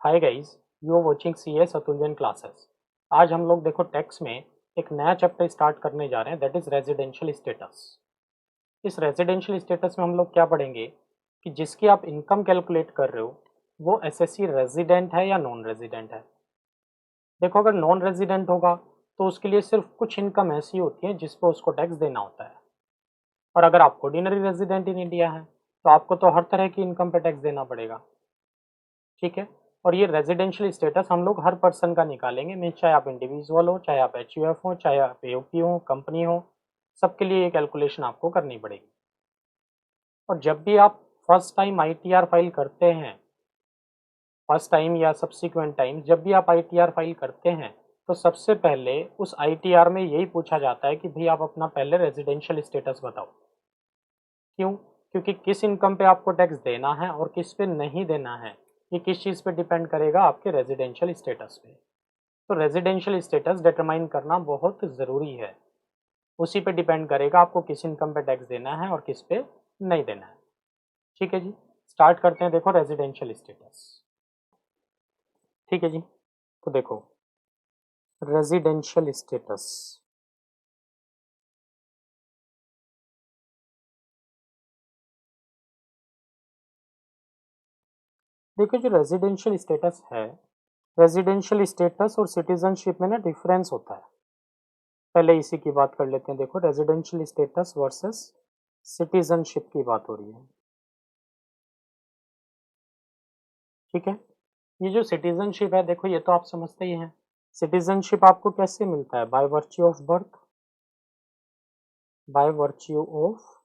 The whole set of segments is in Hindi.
Hi guys, you are watching CS Atulyan classes. आज हम लोग देखो टैक्स में एक नया चैप्टर स्टार्ट करने जा रहे हैं, दैट इज रेजिडेंशियल स्टेटस। इस रेजिडेंशियल स्टेटस में हम लोग क्या पढ़ेंगे कि जिसकी आप इनकम कैलकुलेट कर रहे हो वो एसएससी रेजिडेंट है या नॉन रेजिडेंट है। देखो, अगर नॉन रेजिडेंट होगा तो उसके लिए सिर्फ कुछ इनकम ऐसी होती है जिस पर उसको टैक्स देना होता है, और अगर आप ऑर्डिनरी रेजिडेंट इन इंडिया हैं तो आपको तो हर तरह की इनकम पे टैक्स देना पड़ेगा। ठीक है। और ये रेजिडेंशियल स्टेटस हम लोग हर पर्सन का निकालेंगे, मीन्स चाहे आप इंडिविजुअल हो, चाहे आप एचयूएफ हो, चाहे आप एओपी हो, कंपनी हो, सबके लिए ये कैलकुलेशन आपको करनी पड़ेगी। और जब भी आप फर्स्ट टाइम आईटीआर फाइल करते हैं, फर्स्ट टाइम या सब्सिक्वेंट टाइम जब भी आप आईटीआर फाइल करते हैं तो सबसे पहले उस आईटीआर में यही पूछा जाता है कि भाई आप अपना पहले रेजिडेंशियल स्टेटस बताओ। क्यों? क्योंकि किस इनकम पे आपको टैक्स देना है और किस पे नहीं देना है, ये किस चीज़ पे डिपेंड करेगा, आपके रेजिडेंशियल स्टेटस पे। तो रेजिडेंशियल स्टेटस डिटरमाइन करना बहुत ज़रूरी है, उसी पे डिपेंड करेगा आपको किस इनकम पे टैक्स देना है और किस पे नहीं देना है। ठीक है जी, स्टार्ट करते हैं। देखो रेजिडेंशियल स्टेटस, ठीक है जी। तो देखो रेजिडेंशियल स्टेटस, देखो जो रेजिडेंशियल स्टेटस है, रेजिडेंशियल स्टेटस और सिटीजनशिप में ना डिफरेंस होता है। पहले इसी की बात कर लेते हैं। देखो रेजिडेंशियल स्टेटस वर्सेस सिटीजनशिप की बात हो रही है, ठीक है। ये जो सिटीजनशिप है, देखो ये तो आप समझते ही हैं। सिटीजनशिप आपको कैसे मिलता है? By virtue of birth, by virtue of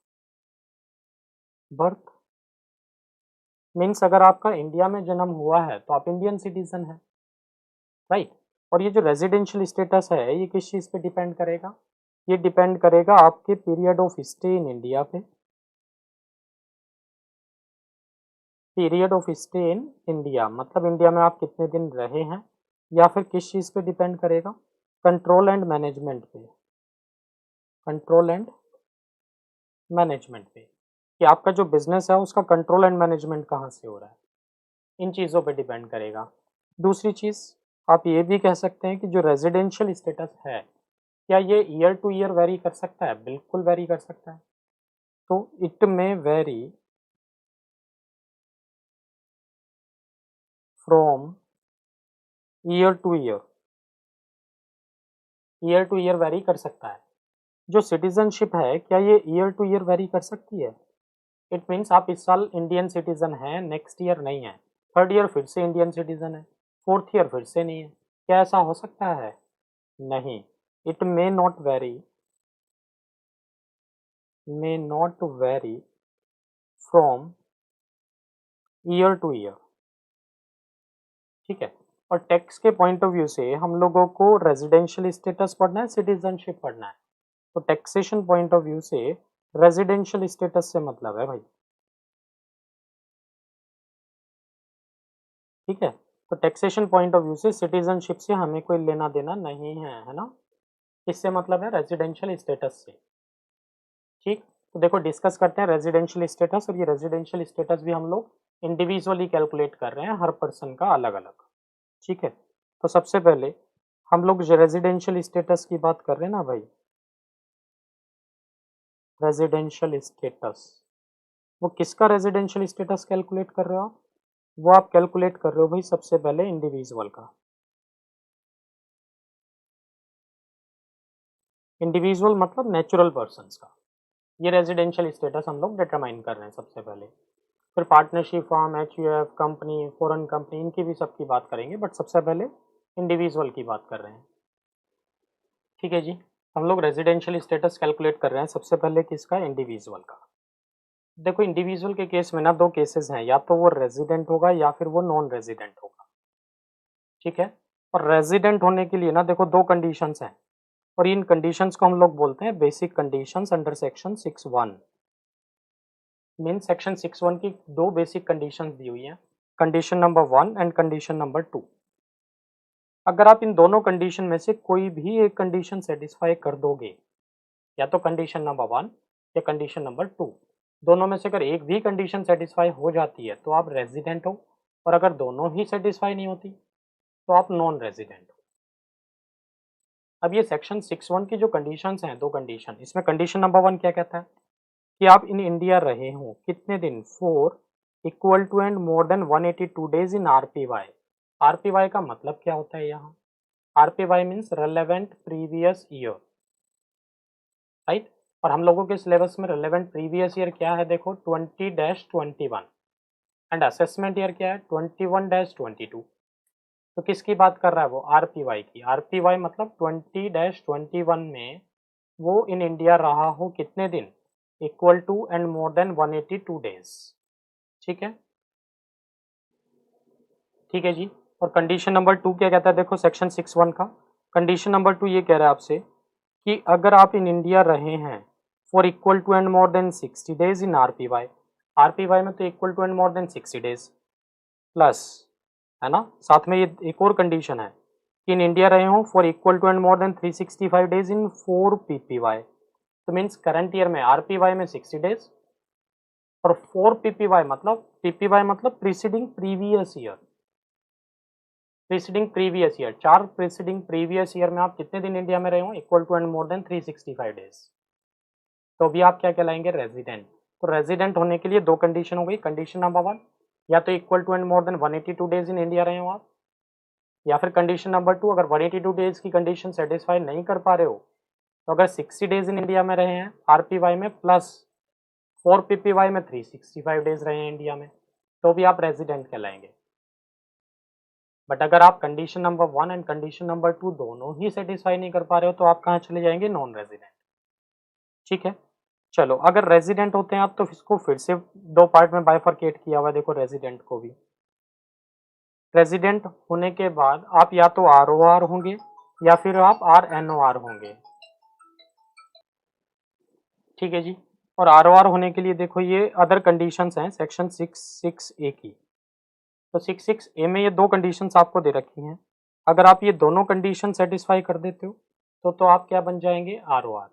birth means अगर आपका इंडिया में जन्म हुआ है तो आप इंडियन सिटीजन हैं, राइट। और ये जो रेजिडेंशियल स्टेटस है ये किस चीज़ पे डिपेंड करेगा? ये डिपेंड करेगा आपके period of stay in India पे, period of stay in India मतलब इंडिया में आप कितने दिन रहे हैं, या फिर किस चीज़ पे डिपेंड करेगा? कंट्रोल एंड मैनेजमेंट पे, कंट्रोल एंड मैनेजमेंट पे, कि आपका जो बिजनेस है उसका कंट्रोल एंड मैनेजमेंट कहाँ से हो रहा है, इन चीज़ों पे डिपेंड करेगा। दूसरी चीज़ आप ये भी कह सकते हैं कि जो रेजिडेंशियल स्टेटस है, क्या ये ईयर टू ईयर वेरी कर सकता है? बिल्कुल वेरी कर सकता है। तो इट में very from year two year, year two year very कर सकता है। जो सिटीजनशिप है, क्या ये ईयर टू ईयर वेरी कर सकती है? इट मीन्स आप इस साल इंडियन सिटीजन हैं, नेक्स्ट ईयर नहीं है, थर्ड ईयर फिर से इंडियन सिटीजन है, फोर्थ ईयर फिर से नहीं है। क्या ऐसा हो सकता है? नहीं। It may not vary from year two year, ठीक है। और टैक्स के पॉइंट ऑफ व्यू से हम लोगों को रेजिडेंशियल स्टेटस पढ़ना है, सिटीजनशिप पढ़ना है। तो टैक्सेशन पॉइंट ऑफ व्यू से रेजिडेंशियल स्टेटस से मतलब है भाई, ठीक है। तो टैक्सेशन पॉइंट ऑफ व्यू से सिटीजनशिप से हमें कोई लेना देना नहीं है ना। इससे मतलब है रेजिडेंशियल स्टेटस से, ठीक। तो देखो डिस्कस करते हैं रेजिडेंशियल स्टेटस, और ये रेजिडेंशियल स्टेटस भी हम लोग इंडिविजुअली कैलकुलेट कर रहे हैं, हर पर्सन का अलग अलग, ठीक है। तो सबसे पहले हम लोग जो रेजिडेंशियल स्टेटस की बात कर रहे हैं ना भाई, रेजिडेंशियल स्टेटस, वो किसका रेजिडेंशियल स्टेटस कैलकुलेट कर रहे हो आप? वो आप कैलकुलेट कर रहे हो भाई सबसे पहले इंडिविजुअल का। इंडिविजुअल मतलब नेचुरल पर्सन्स का। ये रेजिडेंशियल स्टेटस हम लोग डिटरमाइन कर रहे हैं सबसे पहले। फिर partnership form, HUF, company, foreign company, इनकी भी सबकी बात करेंगे, बट सबसे पहले इंडिविजुअल की बात कर रहे हैं, ठीक है जी। हम लोग रेजिडेंशियल स्टेटस कैलकुलेट कर रहे हैं सबसे पहले किसका? इंडिविजुअल का। देखो इंडिविजुअल के केस में ना दो केसेस हैं, या तो वो रेजिडेंट होगा या फिर वो नॉन रेजिडेंट होगा, ठीक है। और रेजिडेंट होने के लिए ना देखो दो कंडीशंस हैं, और इन कंडीशंस को हम लोग बोलते हैं basic conditions under section 6(1). Mean section 6(1) की दो बेसिक कंडीशंस दी हुई हैं, condition number 1 and condition number 2। अगर आप इन दोनों कंडीशन में से कोई भी एक कंडीशन सेटिस्फाई कर दोगे, या तो कंडीशन नंबर 1 या कंडीशन नंबर 2, दोनों में से अगर एक भी कंडीशन सेटिस्फाई हो जाती है तो आप रेजिडेंट हो, और अगर दोनों ही सेटिस्फाई नहीं होती तो आप नॉन रेजिडेंट हो। अब ये सेक्शन 6(1) की जो कंडीशंस हैं, दो कंडीशन, इसमें कंडीशन नंबर 1 क्या कहता है कि आप इन इंडिया रहे हो कितने दिन, for equal to and more than 182 days in RPY. RPY का मतलब क्या होता है यहाँ, RPY means relevant previous year, right. और हम लोगों के सिलेबस में रेलेवेंट प्रीवियस ईयर क्या है, देखो 20-21, एंड असेसमेंट ईयर क्या है 21-22। तो किसकी बात कर रहा है वो, आरपीवाई की। आरपीवाई मतलब 20-21 में वो इन इंडिया रहा हो कितने दिन, equal to and more than 182 days. ठीक है, ठीक है जी। और कंडीशन नंबर 2 क्या कहता है, देखो सेक्शन 6(1) का कंडीशन नंबर 2 ये कह रहा है आपसे कि अगर आप इन इंडिया रहे हैं for equal to and more than 60 days in RPY. RPY में तो equal to and more than 60 days plus, है ना, साथ में ये एक और कंडीशन है कि इन इंडिया रहे हो for equal to and more than 365 days in 4 PPY. तो मीन्स करंट ईयर में आरपीवाई में 60 डेज और 4 पीपीवाई मतलब preceding previous year, preceding previous year, 4 preceding previous year में आप कितने दिन इंडिया में रहे हो, equal to and more than 365 days, तो भी आप क्या कहलाएंगे, रेजिडेंट। तो रेजिडेंट होने के लिए दो कंडीशन हो गई। कंडीशन नंबर 1 या तो equal to and more than 182 days in India रहे हो आप, या फिर कंडीशन नंबर 2 अगर 182 डेज की कंडीशन सेटिस्फाई नहीं कर पा रहे हो तो अगर 60 डेज इन इंडिया में रहे हैं आरपीवाई में प्लस 4 पीपीवाई में 365 डेज रहे हैं इंडिया में, तो भी आप रेजिडेंट कहलाएंगे। बट अगर आप condition number 1 and condition number 2 दोनों ही सेटिस्फाई नहीं कर पा रहे हो तो आप कहाँ चले जाएंगे, नॉन रेजिडेंट। ठीक है, चलो अगर रेजिडेंट होते हैं आप तो इसको फिर से दो पार्ट में बाइफरकेट किया हुआ है, देखो रेजिडेंट को भी। रेजिडेंट होने के बाद आप या तो आरओआर होंगे या फिर आप आरएनओआर होंगे। ठीक है जी। और आरओआर होने के लिए देखो ये अदर कंडीशंस हैं सेक्शन 6(6)(a) की। तो 6(6)(a) में ये दो कंडीशंस आपको दे रखी हैं। अगर आप ये दोनों कंडीशन सेटिस्फाई कर देते हो तो आप क्या बन जाएंगे, आरओआर।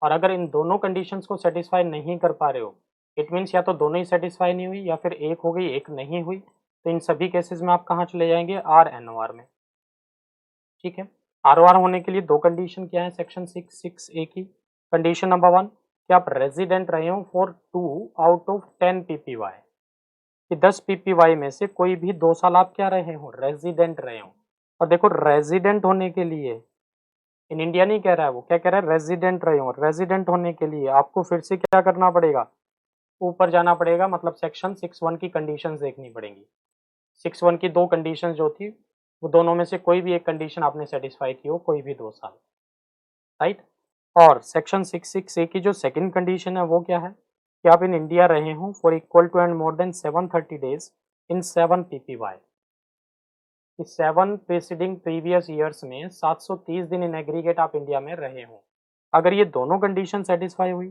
और अगर इन दोनों कंडीशंस को सेटिस्फाई नहीं कर पा रहे हो, इट मीन्स या तो दोनों ही सेटिस्फाई नहीं हुई या फिर एक हो गई एक नहीं हुई, तो इन सभी केसेस में आप कहाँ चले जाएंगे, आरएनओआर में। ठीक है, आरओआर होने के लिए दो कंडीशन क्या है सेक्शन 6(6)(a) की। कंडीशन नंबर 1 कि आप रेजिडेंट रहे हो फॉर 2 आउट ऑफ 10 पीपीवाई, कि 10 पीपीवाई में से कोई भी 2 साल आप क्या रहे हो, रेजिडेंट रहे हो। और देखो रेजिडेंट होने के लिए इन इंडिया नहीं कह रहा है, वो क्या कह रहा है, रेजिडेंट रहे हो। रेजिडेंट होने के लिए आपको फिर से क्या करना पड़ेगा, ऊपर जाना पड़ेगा, मतलब सेक्शन 6(1) की कंडीशंस देखनी पड़ेंगी। 6(1) की दो कंडीशंस जो थी वो दोनों में से कोई भी एक कंडीशन आपने सेटिस्फाई की हो, कोई भी 2 साल, राइट। और सेक्शन 6(6)(a) की जो सेकंड कंडीशन है वो क्या है कि आप इन इंडिया रहे हो for equal to and more than 730 days in 7 PPY. इस 7 प्रीसीडिंग प्रीवियस ईयर्स में 730 दिन इन एग्रीगेट आप इंडिया में रहे हो। अगर ये दोनों कंडीशन सेटिस्फाई हुई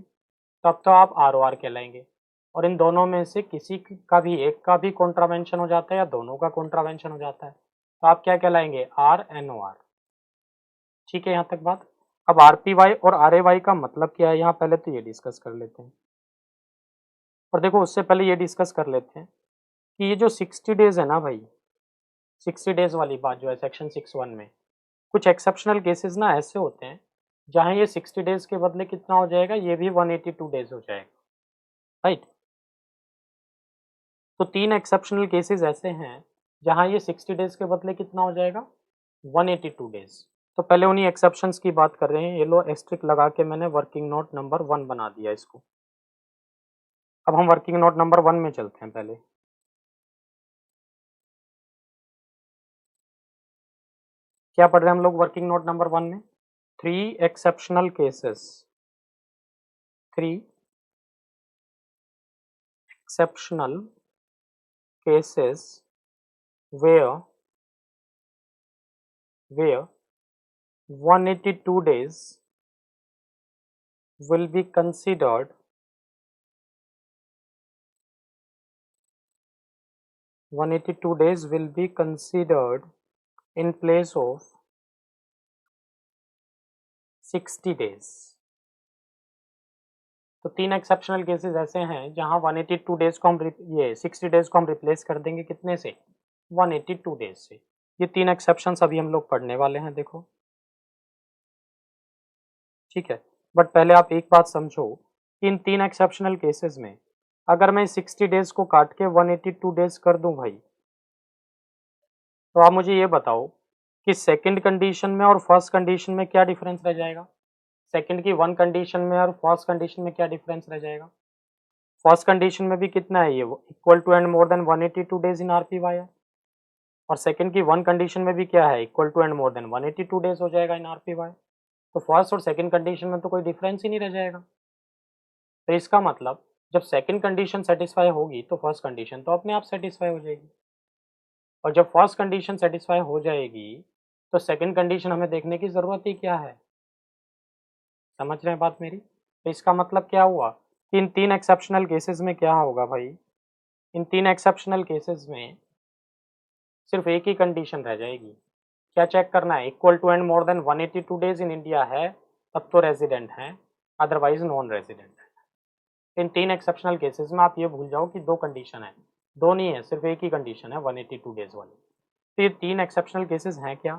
तब तो आप आरओआर कहलाएंगे। और इन दोनों में से किसी का भी एक का भी कॉन्ट्रावेंशन हो जाता है या दोनों का कॉन्ट्रावेंशन हो जाता है तो आप क्या कहलाएंगे, आरएनओआर। ठीक है, यहाँ तक बात। अब आरपीवाई और आरएवाई का मतलब क्या है यहाँ पहले तो ये डिस्कस कर लेते हैं। और देखो उससे पहले ये डिस्कस कर लेते हैं कि ये जो 60 डेज है ना भाई, 60 डेज वाली बात जो है सेक्शन 6(1) में, कुछ एक्सेप्शनल केसेस ना ऐसे होते हैं जहाँ ये 60 डेज के बदले कितना हो जाएगा, ये भी 182 डेज हो जाएगा, राइट। तो 3 एक्सेप्शनल केसेस ऐसे हैं जहाँ ये 60 डेज के बदले कितना हो जाएगा, 182 डेज। तो पहले उन्हीं एक्सेप्शंस की बात कर रहे हैं। ये लो एस्ट्रिक लगा के मैंने वर्किंग नोट नंबर 1 बना दिया इसको। अब हम वर्किंग नोट नंबर 1 में चलते हैं। पहले क्या पढ़ रहे हैं हम लोग वर्किंग नोट नंबर 1 में, 3 exceptional cases, 3 exceptional cases where 182 days will be considered, 182 days will be considered in place of 60 days, तो 3 एक्सेप्शनल केसेस ऐसे हैं जहां 182 डेज को हम 60 डेज को हम रिप्लेस कर देंगे कितने से, 182 डेज से। ये 3 एक्सेप्शंस अभी हम लोग पढ़ने वाले हैं, देखो ठीक है। बट पहले आप एक बात समझो कि इन 3 एक्सेप्शनल केसेस में अगर मैं 60 डेज को काट के 182 डेज कर दूं भाई, तो आप मुझे ये बताओ कि सेकंड कंडीशन में और फर्स्ट कंडीशन में क्या डिफरेंस रह जाएगा। सेकंड की 1 कंडीशन में और फर्स्ट कंडीशन में क्या डिफरेंस रह जाएगा। फर्स्ट कंडीशन में भी कितना है, ये equal to and more than 182 days in RPY है, और सेकंड की 1 कंडीशन में भी क्या है, equal to and more than 182 days हो जाएगा इन आरपीवाई। तो फर्स्ट और सेकंड कंडीशन में तो कोई डिफरेंस ही नहीं रह जाएगा। तो इसका मतलब जब सेकंड कंडीशन सेटिस्फाई होगी तो फर्स्ट कंडीशन तो अपने आप सेटिस्फाई हो जाएगी, और जब फर्स्ट कंडीशन सेटिस्फाई हो जाएगी तो सेकंड कंडीशन हमें देखने की ज़रूरत ही क्या है। समझ रहे हैं बात मेरी। तो इसका मतलब क्या हुआ कि इन 3 एक्सेप्शनल केसेस में क्या होगा भाई, इन 3 एक्सेप्शनल केसेस में सिर्फ एक ही कंडीशन रह जाएगी। क्या चेक करना है, equal to and more than 182 days in India है तब तो रेजिडेंट हैं, अदरवाइज नॉन रेजिडेंट है। इन 3 एक्सेप्शनल केसेस में आप ये भूल जाओ कि 2 कंडीशन है, 2 नहीं है, सिर्फ एक ही कंडीशन है 182 डेज वाली। तो ये 3 एक्सेप्शनल केसेस हैं क्या,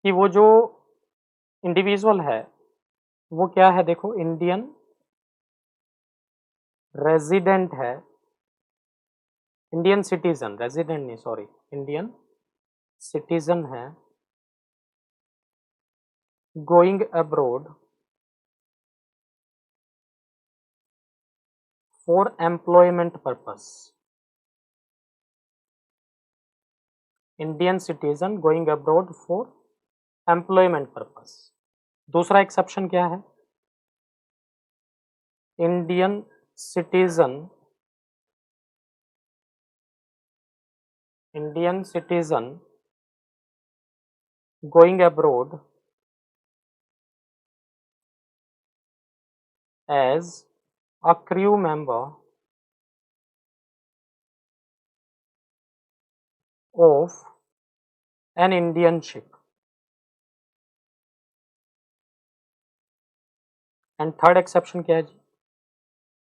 कि वो जो इंडिविजुअल है वो क्या है, देखो इंडियन रेजिडेंट है, इंडियन सिटीजन, रेजिडेंट नहीं सॉरी, इंडियन सिटीजन है, going abroad for employment purpose, Indian citizen going abroad for employment purpose. दूसरा एक्सेप्शन क्या है, Indian citizen, Indian citizen going abroad as a crew member of an Indian ship. And third exception क्या है जी,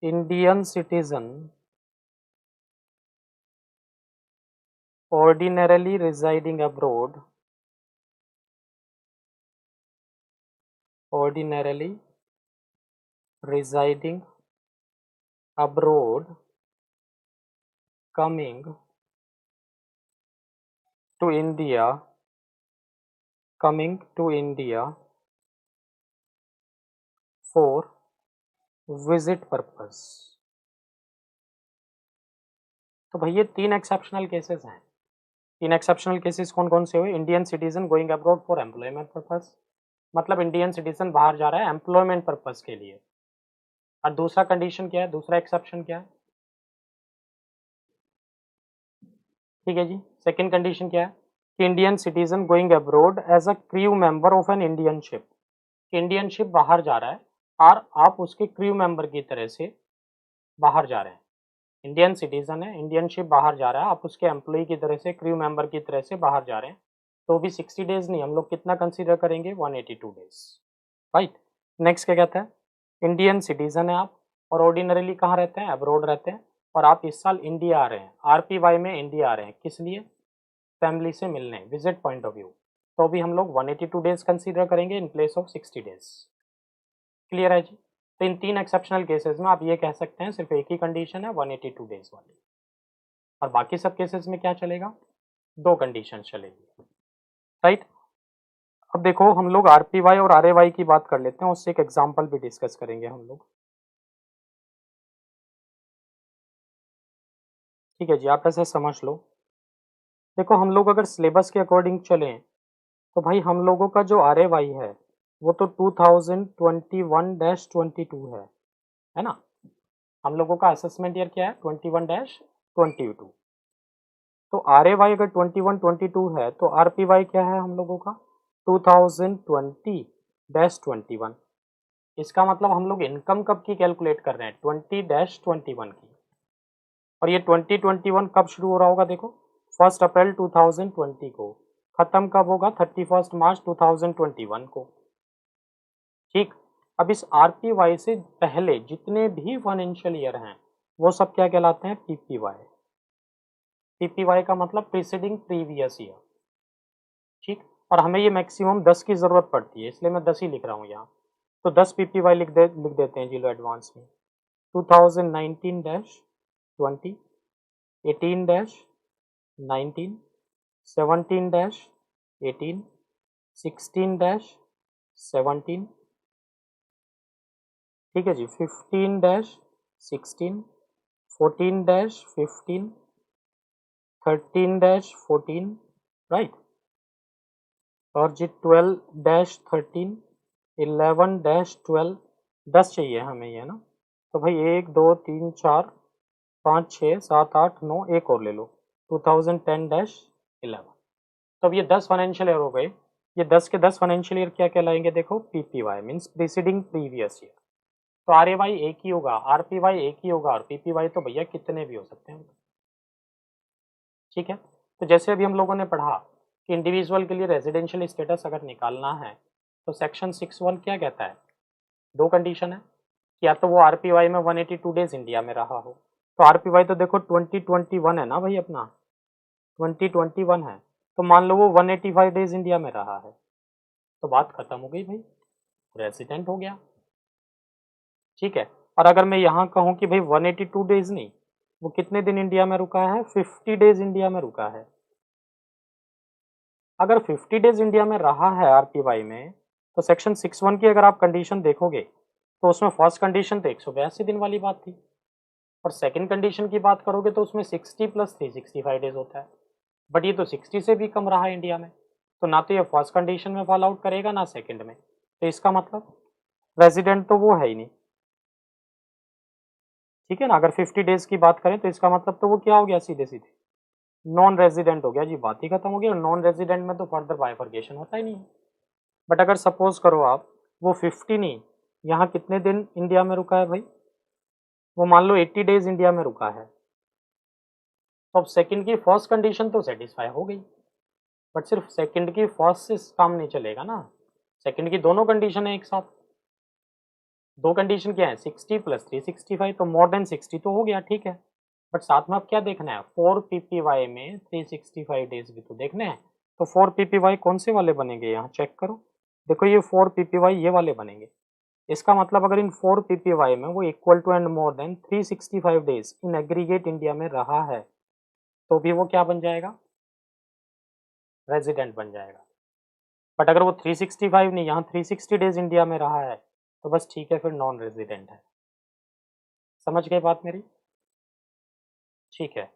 Indian citizen ordinarily residing abroad, ordinarily residing abroad coming to India, coming to India for visit purpose। तो भाई ये 3 एक्सेप्शनल केसेस हैं। 3 एक्सेप्शनल केसेस कौन कौन से हुए, Indian citizen going abroad for employment purpose, मतलब इंडियन सिटीजन बाहर जा रहा है एम्प्लॉयमेंट पर्पस के लिए। और दूसरा कंडीशन क्या है, दूसरा एक्सेप्शन क्या है, ठीक है जी, सेकंड कंडीशन क्या है कि Indian citizen going abroad as a crew member of an Indian ship, Indian ship बाहर जा रहा है और आप उसके क्रू मेंबर की तरह से बाहर जा रहे हैं। इंडियन सिटीजन है, इंडियन शिप बाहर जा रहा है, आप उसके एम्प्लॉय की तरह से, क्रू मेंबर की तरह से बाहर जा रहे हैं, तो भी 60 डेज नहीं, हम लोग कितना कंसीडर करेंगे, 182 डेज, राइट। नेक्स्ट क्या कहता है, इंडियन सिटीजन है आप और ऑर्डिनरीली कहाँ रहते हैं, अब्रॉड रहते हैं, और आप इस साल इंडिया आ रहे हैं, आरपीवाई में इंडिया आ रहे हैं, किस लिए, फैमिली से मिलने, विजिट पॉइंट ऑफ व्यू, तो भी हम लोग 182 डेज कंसीडर करेंगे in place of 60 days. Clear है जी। तो इन 3 एक्सेप्शनल केसेस में आप ये कह सकते हैं सिर्फ एक ही कंडीशन है 182 डेज वाली, और बाकी सब केसेस में क्या चलेगा, 2 कंडीशन चलेगी, राइट। अब देखो हम लोग आरपीवाई और आरएवाई की बात कर लेते हैं, उससे एक एग्जांपल भी डिस्कस करेंगे हम लोग, ठीक है जी। आप ऐसे समझ लो, देखो हम लोग अगर सिलेबस के अकॉर्डिंग चलें तो भाई हम लोगों का जो आरएवाई है वो तो 2021-22 है ना। हम लोगों का असेसमेंट ईयर क्या है, 21-22। तो आरएवाई अगर 21-22 है तो आरपीवाई क्या है हम लोगों का, 2020-21। इसका मतलब हम लोग इनकम कब की कैलकुलेट कर रहे हैं, 20-21 की, और ये 2021 कब शुरू हो रहा होगा, देखो 1 अप्रैल 2020 को, खत्म कब होगा, 31 मार्च 2021 को, ठीक। अब इस RPY से पहले जितने भी फाइनेंशियल ईयर हैं वो सब क्या कहलाते हैं, PPY। PPY का मतलब प्रीसीडिंग प्रीवियस ईयर, ठीक। और हमें ये मैक्सिमम 10 की ज़रूरत पड़ती है, इसलिए मैं 10 ही लिख रहा हूँ यहाँ। तो 10 PPY लिख देते हैं जी लो एडवांस में। 2019-20, 18-19, 17-18, 16-17, ठीक है जी, 15-16, 14-15, 13-14, राइट। और जी 12-13, 11-12, 10 चाहिए हमें ये ना। तो भाई 1 2 3 4 5 6 7 8 9, एक और ले लो, 2010-11। तो अब ये 10 फाइनेंशियल ईयर हो गए। ये 10 के 10 फाइनेंशियल ईयर क्या कहलाएंगे, देखो PPY means preceding previous year. तो RAY एक ही होगा, RPY एक ही होगा, और PPY तो भैया कितने भी हो सकते हैं, ठीक है। तो जैसे अभी हम लोगों ने पढ़ा कि इंडिविजुअल के लिए रेजिडेंशियल स्टेटस अगर निकालना है तो सेक्शन 6(1) क्या कहता है, दो कंडीशन है कि या तो वो RPY में 182 डेज इंडिया में रहा हो। तो RPY तो देखो 2021 है ना भाई, अपना 2021 है। तो मान लो वो 185 डेज इंडिया में रहा है, तो बात खत्म हो गई भाई, रेजिडेंट हो गया, ठीक है। और अगर मैं यहाँ कहूँ कि भाई 182 डेज नहीं, वो कितने दिन इंडिया में रुका है, 50 डेज इंडिया में रुका है। अगर 50 डेज इंडिया में रहा है RPY में, तो सेक्शन 6(1) की अगर आप कंडीशन देखोगे तो उसमें फर्स्ट कंडीशन तो 182 दिन वाली बात थी, और सेकंड कंडीशन की बात करोगे तो उसमें 60 + 365 डेज होता है। बट ये तो 60 से भी कम रहा है इंडिया में, तो ना तो ये फर्स्ट कंडीशन में फॉल आउट करेगा ना सेकंड में। तो इसका मतलब रेजिडेंट तो वो है ही नहीं, ठीक है ना। अगर 50 डेज की बात करें तो इसका मतलब तो वो क्या हो गया, सीधे सीधे नॉन रेजिडेंट हो गया जी, बात ही खत्म हो गई। और नॉन रेजिडेंट में तो फर्दर बाइफर्केशन होता ही नहीं है। बट अगर सपोज करो आप वो 50 नहीं, यहाँ कितने दिन इंडिया में रुका है भाई, वो मान लो 80 डेज इंडिया में रुका है, तो अब सेकंड की फर्स्ट कंडीशन तो सेटिस्फाई हो गई। बट सिर्फ सेकंड की फर्स्ट से काम नहीं चलेगा ना, सेकंड की दोनों कंडीशन है एक साथ। दो कंडीशन क्या है, 60 + 365, तो मोर देन 60 तो हो गया, ठीक है। बट साथ में अब क्या देखना है, 4 PPY में 365 डेज भी तो देखने हैं। तो 4 PPY कौन से वाले बनेंगे, यहाँ चेक करो। देखो ये 4 PPY ये वाले बनेंगे। इसका मतलब अगर इन 4 PPY में वो equal to and more than 365 days in aggregate India में रहा है, तो भी वो क्या बन जाएगा, रेजिडेंट बन जाएगा। बट अगर वो 365 नहीं, यहाँ 360 डेज इंडिया में रहा है, तो बस ठीक है, फिर नॉन रेजिडेंट है। समझ गए बात मेरी, ठीक है।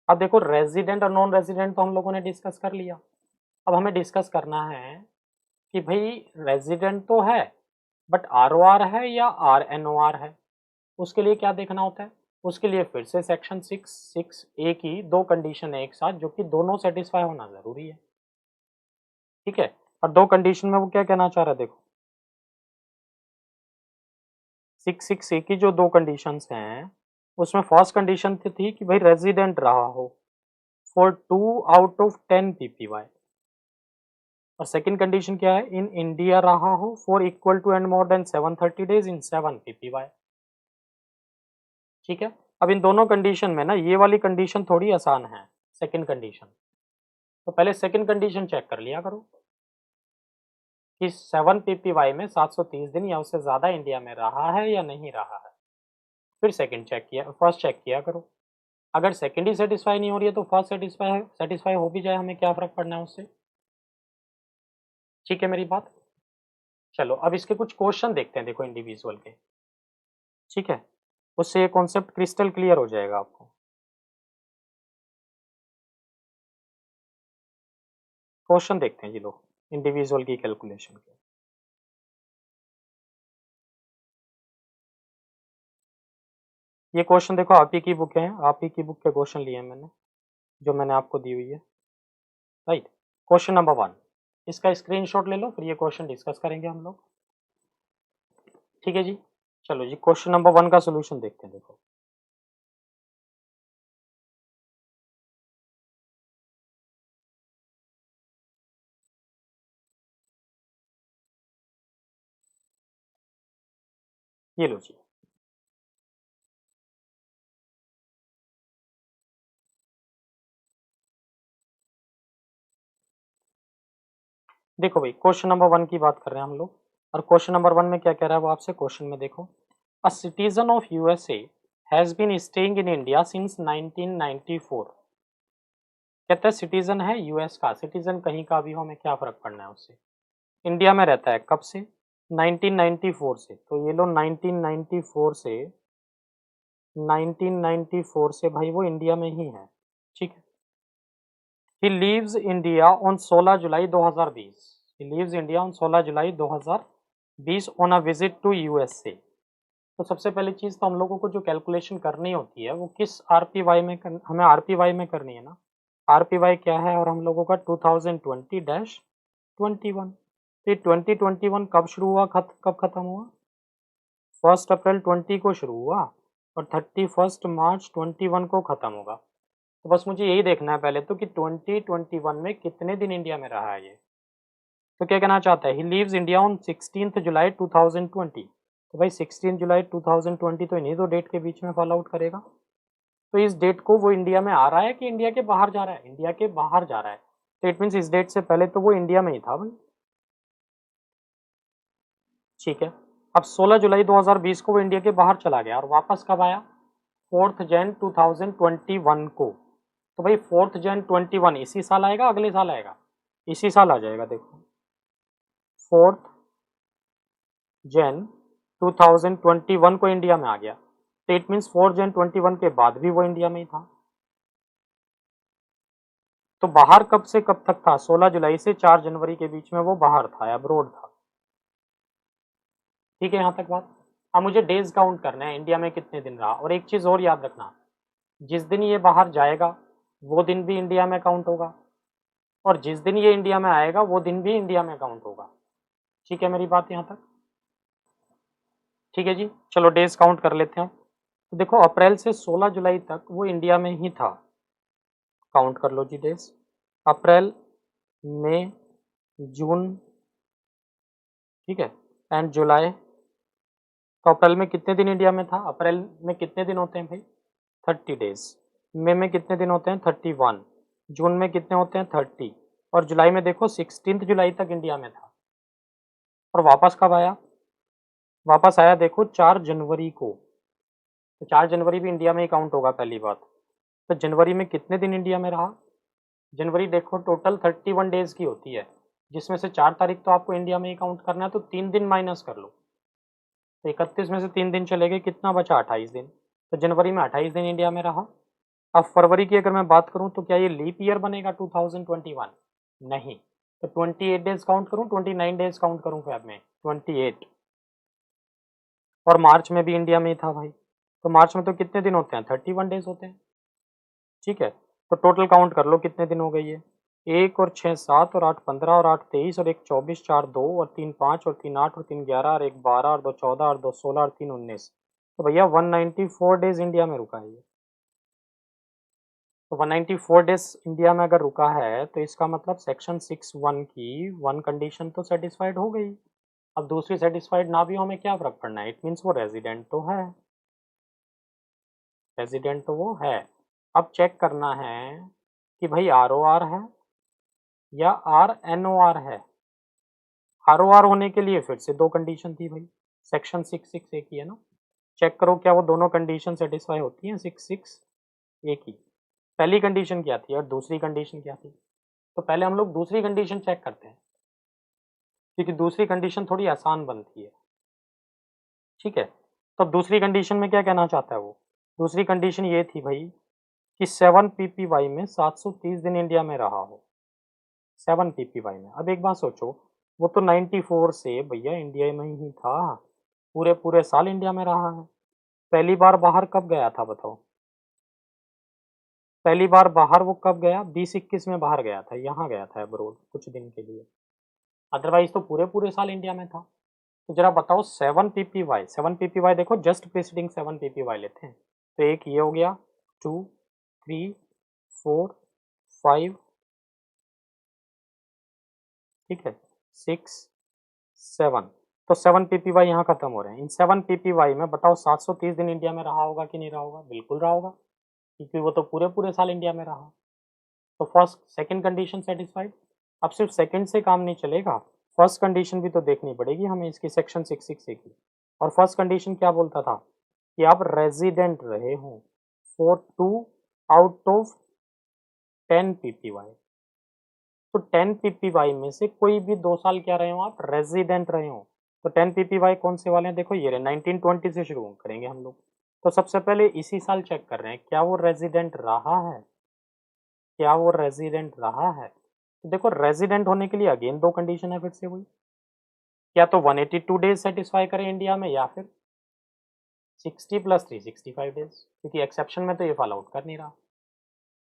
अब देखो रेजिडेंट और नॉन रेजिडेंट तो हम लोगों ने डिस्कस कर लिया। अब हमें डिस्कस करना है कि भाई रेजिडेंट तो है, बट ROR है या RNOR है। उसके लिए क्या देखना होता है, उसके लिए फिर से सेक्शन 6(6)(a) की दो कंडीशन है एक साथ, जो कि दोनों सेटिस्फाई होना जरूरी है, ठीक है। और दो कंडीशन में वो क्या कहना चाह रहा है, देखो 6(6)(a) की जो दो कंडीशंस हैं, उसमें फर्स्ट कंडीशन थी कि भाई रेजिडेंट रहा हो फॉर 2 आउट ऑफ 10 PPY, और सेकंड कंडीशन क्या है, इन इंडिया रहा हो for equal to and more than 730 days in 7 PPY, ठीक है। अब इन दोनों कंडीशन में ना ये वाली कंडीशन थोड़ी आसान है, सेकंड कंडीशन। तो पहले सेकंड कंडीशन चेक कर लिया करो कि 7 PPY में 730 दिन या उससे ज़्यादा इंडिया में रहा है या नहीं रहा है। फिर सेकंड चेक किया, फर्स्ट चेक किया करो। अगर सेकंड ही सेटिस्फाई नहीं हो रही है तो फर्स्ट सेटिस्फाई हो भी जाए, हमें क्या फ़र्क पड़ना है उससे, ठीक है मेरी बात। चलो अब इसके कुछ क्वेश्चन देखते हैं, देखो इंडिविजुअल के, ठीक है। उससे ये कॉन्सेप्ट क्रिस्टल क्लियर हो जाएगा आपको। क्वेश्चन देखते हैं जी लोग इंडिविजुअल की कैलकुलेशन के। ये क्वेश्चन देखो आप ही की बुक है, आप ही की बुक के क्वेश्चन लिए हैं मैंने, जो मैंने आपको दी हुई है, राइट। क्वेश्चन नंबर 1, इसका स्क्रीनशॉट ले लो, फिर ये क्वेश्चन डिस्कस करेंगे हम लोग, ठीक है जी। चलो जी क्वेश्चन नंबर 1 का सोल्यूशन देखते हैं, देखो ये लो जी। देखो भाई, क्वेश्चन नंबर 1 की बात कर रहे हैं हम लोग, और क्वेश्चन नंबर 1 में क्या कह रहा है वो आपसे, क्वेश्चन में देखो, a citizen of USA has been staying in India since 1994। कहता है सिटीजन है यूएस का, सिटीजन कहीं का भी हो, हमें क्या फर्क पड़ना है उससे, इंडिया में रहता है कब से, 1994 से। तो ये लो 1994 से, 1994 से भाई वो इंडिया में ही है, ठीक है। He leaves India on 16 July 2020। He leaves India on 16 July 2020 on a visit to USA. तो सबसे पहली चीज़ तो हम लोगों को जो कैलकुलेशन करनी होती है वो किस आरपीवाई में हमें आरपीवाई में करनी है ना। आरपीवाई क्या है, और हम लोगों का 2020-21। तो ये 2021 कब शुरू हुआ, कब खत्म हुआ, 1 अप्रैल 20 को शुरू हुआ और 31 मार्च 21 को खत्म होगा। तो बस मुझे यही देखना है पहले तो कि 2021 में कितने दिन इंडिया में रहा है ये। तो क्या कहना चाहता है, he leaves India on 16 July 2020। तो भाई 16 जुलाई 2020 तो इन्हीं दो डेट के बीच में फॉलो आउट करेगा। तो इस डेट को वो इंडिया में आ रहा है कि इंडिया के बाहर जा रहा है, इंडिया के बाहर जा रहा है। तो इट मीन्स इस डेट से पहले तो वो इंडिया में ही था भाई, ठीक है। अब 16 जुलाई 2020 को वो इंडिया के बाहर चला गया और वापस कब आया, 4 जन 2021 को। तो भाई 4 जन 21 इसी साल आएगा, अगले साल आएगा, इसी साल आ जाएगा। देखो 4 जन 2021 को इंडिया में आ गया, तो इट मीन्स 4 जन 21 के बाद भी वो इंडिया में ही था। तो बाहर कब से कब तक था, 16 जुलाई से 4 जनवरी के बीच में वो बाहर था, अब्रोड था, ठीक है यहाँ तक बात। अब मुझे डेज काउंट करना है इंडिया में कितने दिन रहा, और एक चीज और याद रखना, जिस दिन ये बाहर जाएगा वो दिन भी इंडिया में काउंट होगा, और जिस दिन ये इंडिया में आएगा वो दिन भी इंडिया में काउंट होगा, ठीक है मेरी बात यहाँ तक, ठीक है जी। चलो डेज काउंट कर लेते हैं। तो देखो अप्रैल से 16 जुलाई तक वो इंडिया में ही था, काउंट कर लो जी डेज, अप्रैल, मई, जून, ठीक है, एंड जुलाई। तो अप्रैल में कितने दिन इंडिया में था, अप्रैल में कितने दिन होते हैं भाई, 30 डेज। मई में कितने दिन होते हैं, 31। जून में कितने होते हैं, 30। और जुलाई में देखो 16 जुलाई तक इंडिया में था। और वापस कब आया, वापस आया देखो 4 जनवरी को। तो 4 जनवरी भी इंडिया में ही काउंट होगा पहली बात। तो जनवरी में कितने दिन इंडिया में रहा, जनवरी देखो टोटल 31 डेज की होती है, जिसमें से 4 तारीख तो आपको इंडिया में ही काउंट करना है, तो 3 दिन माइनस कर लो। तो 31 में से 3 दिन चले गए, कितना बचा, 28 दिन। तो जनवरी में 28 दिन इंडिया में रहा। अब फरवरी की अगर मैं बात करूं तो क्या ये लीप ईयर बनेगा 2021, नहीं। तो 28 डेज काउंट करूं, 29 डेज काउंट करूं फेब में, 28। और मार्च में भी इंडिया में ही था भाई, तो मार्च में तो कितने दिन होते हैं, 31 डेज होते हैं, ठीक है। तो टोटल काउंट कर लो कितने दिन हो गए ये, 1 और 6 7 और 8 15 और 8 23 और 1 24, 4 2 और 3 5 और 3 8 और 3 11 और 1 12 और 2 14 और 2 16 और 3 19। तो भैया 194 डेज इंडिया में रुका है ये। तो 194 डेज इंडिया में अगर रुका है तो इसका मतलब सेक्शन 6(1) की 1 कंडीशन तो सेटिस्फाइड हो गई। अब दूसरी सेटिस्फाइड ना भी हो, हमें क्या फर्क पड़ना है, इट मीन्स वो रेजिडेंट तो है, रेजिडेंट तो वो है। अब चेक करना है कि भाई ROR है या RNOR है। ROR होने के लिए फिर से 2 कंडीशन थी भाई, सेक्शन 6(6) एक ही है ना। चेक करो क्या वो दोनों कंडीशन सेटिस्फाई होती हैं, 6(6) एक ही। पहली कंडीशन क्या थी और दूसरी कंडीशन क्या थी, तो पहले हम लोग दूसरी कंडीशन चेक करते हैं, क्योंकि दूसरी कंडीशन थोड़ी आसान बनती है, ठीक है। तो अब दूसरी कंडीशन में क्या कहना चाहता है वो, दूसरी कंडीशन ये थी भाई कि 7 PPY में 730 दिन इंडिया में रहा हो, 7 PPY में। अब एक बात सोचो, वो तो 94 से भैया इंडिया में ही था, पूरे पूरे साल इंडिया में रहा है। पहली बार बाहर कब गया था बताओ, पहली बार बाहर वो कब गया, 2021 में बाहर गया था, यहाँ गया था अब्रोड कुछ दिन के लिए, अदरवाइज तो पूरे पूरे साल इंडिया में था। तो जरा बताओ 7 PPY, 7 PPY देखो जस्ट प्रीसीडिंग 7 PPY लेते हैं, तो एक ये हो गया, 2 3 4 5, ठीक है, 6 7, तो 7 पीपीवाई यहाँ खत्म हो रहे हैं। इन 7 पीपीवाई में बताओ 730 दिन इंडिया में रहा होगा कि नहीं रहा होगा? बिल्कुल रहा होगा, क्योंकि वो तो पूरे पूरे साल इंडिया में रहा। तो फर्स्ट सेकंड कंडीशन सेटिस्फाइड। अब सिर्फ सेकंड से काम नहीं चलेगा, फर्स्ट कंडीशन भी तो देखनी पड़ेगी हमें इसकी सेक्शन 66 की। और फर्स्ट कंडीशन क्या बोलता था कि आप रेजिडेंट रहे हो फॉर 2 आउट ऑफ 10 पीपीवाई। तो 10 पीपीवाई में से कोई भी 2 साल क्या रहे हो आप? रेजिडेंट रहे हो। तो 10 पीपीवाई कौन से वाले हैं? देखो ये रहे, 1920 से शुरू करेंगे हम लोग। तो सबसे पहले इसी साल चेक कर रहे हैं क्या वो रेजिडेंट रहा है, क्या वो रेजिडेंट रहा है। तो देखो रेजिडेंट होने के लिए अगेन 2 कंडीशन है फिर से वही, या तो 182 डेज सेटिस्फाई करें इंडिया में, या फिर 60 प्लस 365 डेज, क्योंकि एक्सेप्शन में तो ये फॉलो आउट कर नहीं रहा।